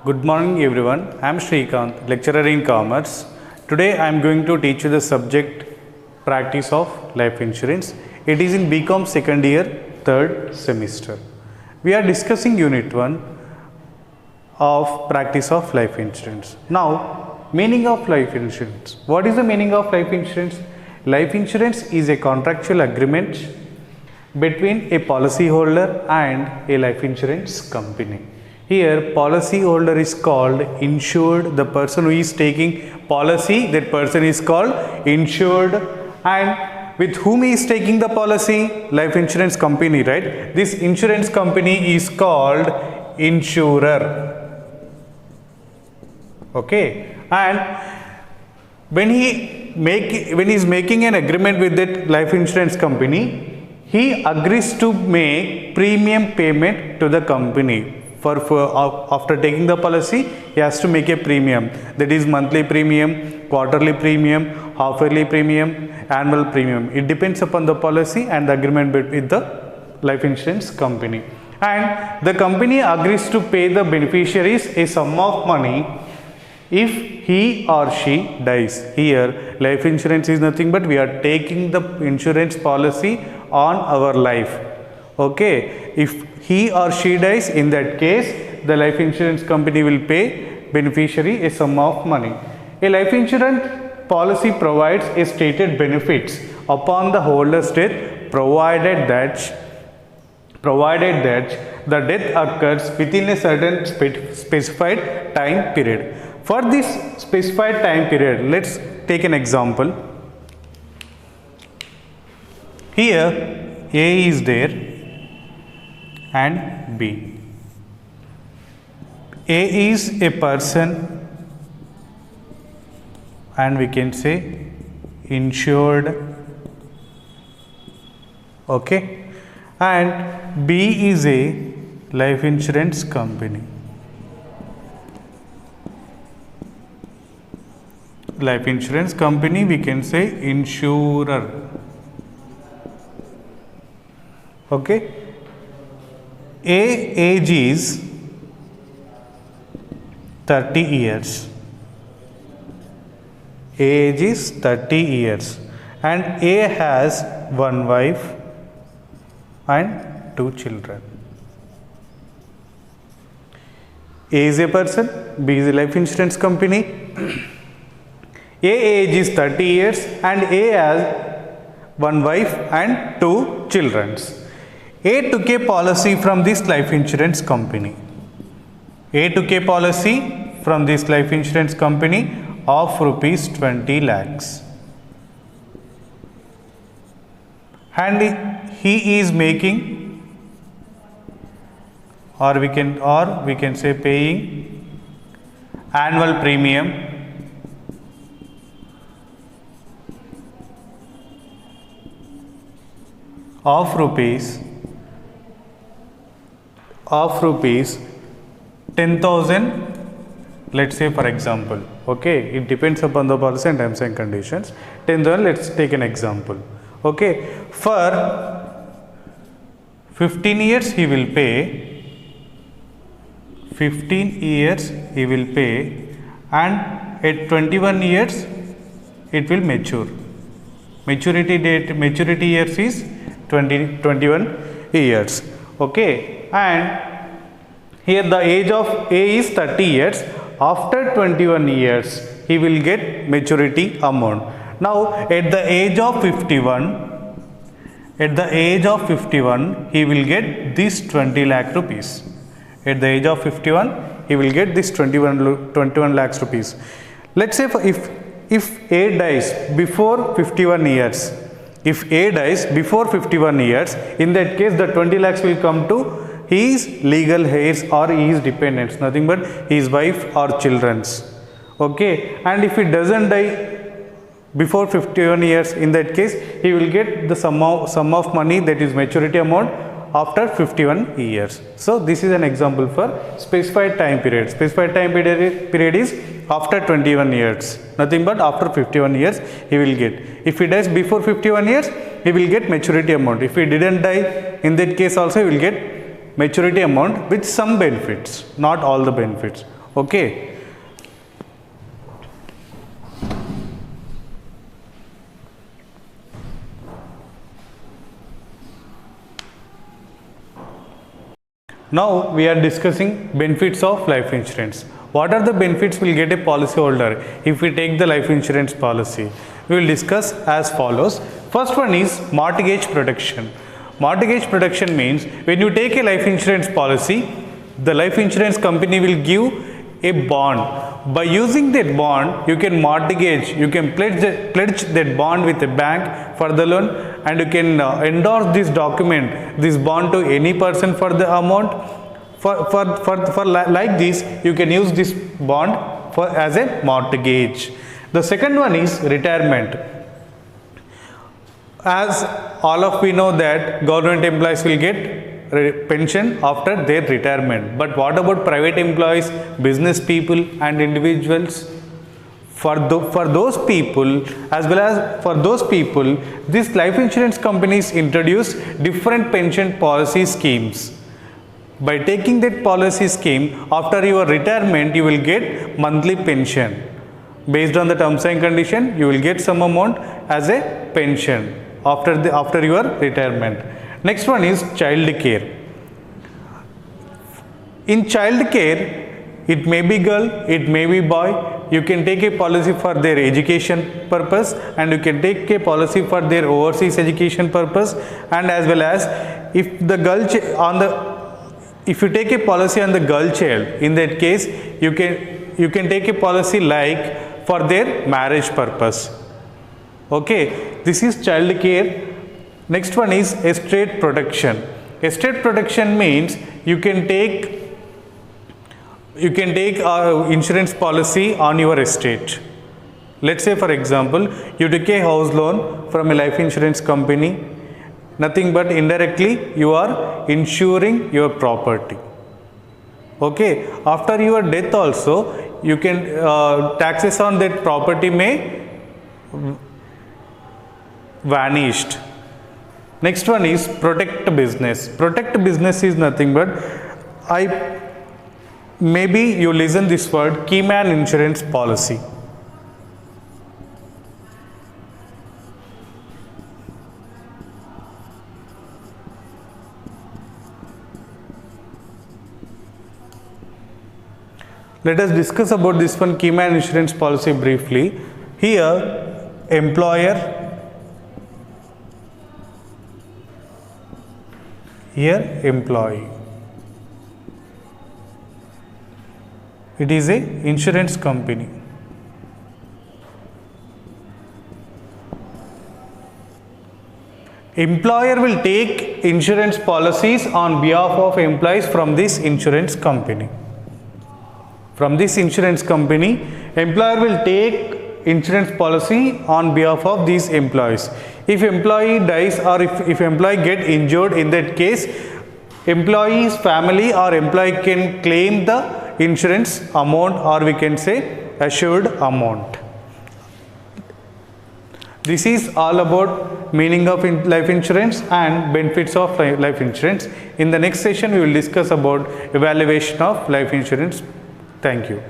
Good morning everyone. I am Srikanth, lecturer in commerce. Today I am going to teach you the subject practice of life insurance. It is in BCom second year, third semester. We are discussing unit 1 of practice of life insurance. Now, meaning of life insurance. What is the meaning of life insurance? Life insurance is a contractual agreement between a policyholder and a life insurance company. Here policyholder is called insured, the person who is taking policy, that person is called insured, and with whom he is taking the policy? Life insurance company, right? This insurance company is called insurer. Okay, and when he is making an agreement with that life insurance company, he agrees to make premium payment to the company. After taking the policy, he has to make a premium, that is monthly premium, quarterly premium, half yearly premium, annual premium. It depends upon the policy and the agreement with the life insurance company. And the company agrees to pay the beneficiaries a sum of money if he or she dies. Here life insurance is nothing but we are taking the insurance policy on our life. Okay, if he or she dies, in that case the life insurance company will pay beneficiary a sum of money. A life insurance policy provides a stated benefits upon the holder's death, provided that the death occurs within a certain specified time period. For this specified time period, let's take an example. Here A is there and B. A is a person and we can say insured, okay, and B is a life insurance company. Life insurance company, we can say insurer. Okay, A age is 30 years. A age is 30 years and A has one wife and two children. A is a person, B is a life insurance company. A age is 30 years and A has one wife and two children. A took a policy from this life insurance company. A took a policy from this life insurance company of rupees 20 lakhs. And he is making, or we can say paying annual premium of rupees 10,000, let's say for example. Okay, it depends upon the policy and terms and conditions. 10,000, let's take an example. Okay, for 15 years he will pay, 15 years he will pay, and at 21 years it will mature. Maturity years is 21 years. Okay, and here the age of A is 30 years. After 21 years he will get maturity amount. Now at the age of 51 he will get this 20 lakh rupees. At the age of 51 he will get this 21 lakhs rupees. Let's say if A dies before 51 years, if A dies before 51 years, in that case the 20 lakhs will come to his legal heirs or his dependents, nothing but his wife or children's. Okay, and if he doesn't die before 51 years, in that case he will get the sum of money, that is maturity amount, after 51 years. So this is an example for specified time period. Specified time period is after 21 years, nothing but after 51 years he will get. If he dies before 51 years, he will get maturity amount. If he didn't die, in that case also he will get maturity amount with some benefits, not all the benefits. Okay. Now we are discussing benefits of life insurance. What are the benefits will get a policyholder if we take the life insurance policy? We will discuss as follows. First one is mortgage protection. Mortgage protection means when you take a life insurance policy, the life insurance company will give a bond. By using that bond, you can mortgage, you can pledge that bond with a bank for the loan, and you can endorse this document, this bond to any person for the amount. For like this, you can use this bond for as a mortgage. The second one is retirement. As all of we know that government employees will get pension after their retirement, but what about private employees, business people and individuals? For those people, as well as for those people, these life insurance companies introduce different pension policy schemes. By taking that policy scheme, after your retirement, you will get monthly pension. Based on the terms and condition, you will get some amount as a pension after your retirement. Next one is child care. In child care, it may be girl, it may be boy. You can take a policy for their education purpose, and you can take a policy for their overseas education purpose, and as well as if the girl if you take a policy on the girl child, in that case you can take a policy like for their marriage purpose. Okay, this is child care. Next one is estate protection. Estate protection means you can take insurance policy on your estate. Let's say for example, you took a house loan from a life insurance company. Nothing but indirectly you are insuring your property. Okay, after your death also, you can taxes on that property may vanished. Next one is protect business. Protect business is nothing but maybe you listen this word, Keyman insurance policy. Let us discuss about this one, Keyman insurance policy, briefly. Here, employer, here employee. It is a insurance company. Employer will take insurance policies on behalf of employees from this insurance company. From this insurance company, employer will take insurance policy on behalf of these employees. If employee dies or if employee get injured, in that case, employee's family or employee can claim the insurance amount, or we can say assured amount. This is all about meaning of life insurance and benefits of life insurance. In the next session, we will discuss about evaluation of life insurance. Thank you.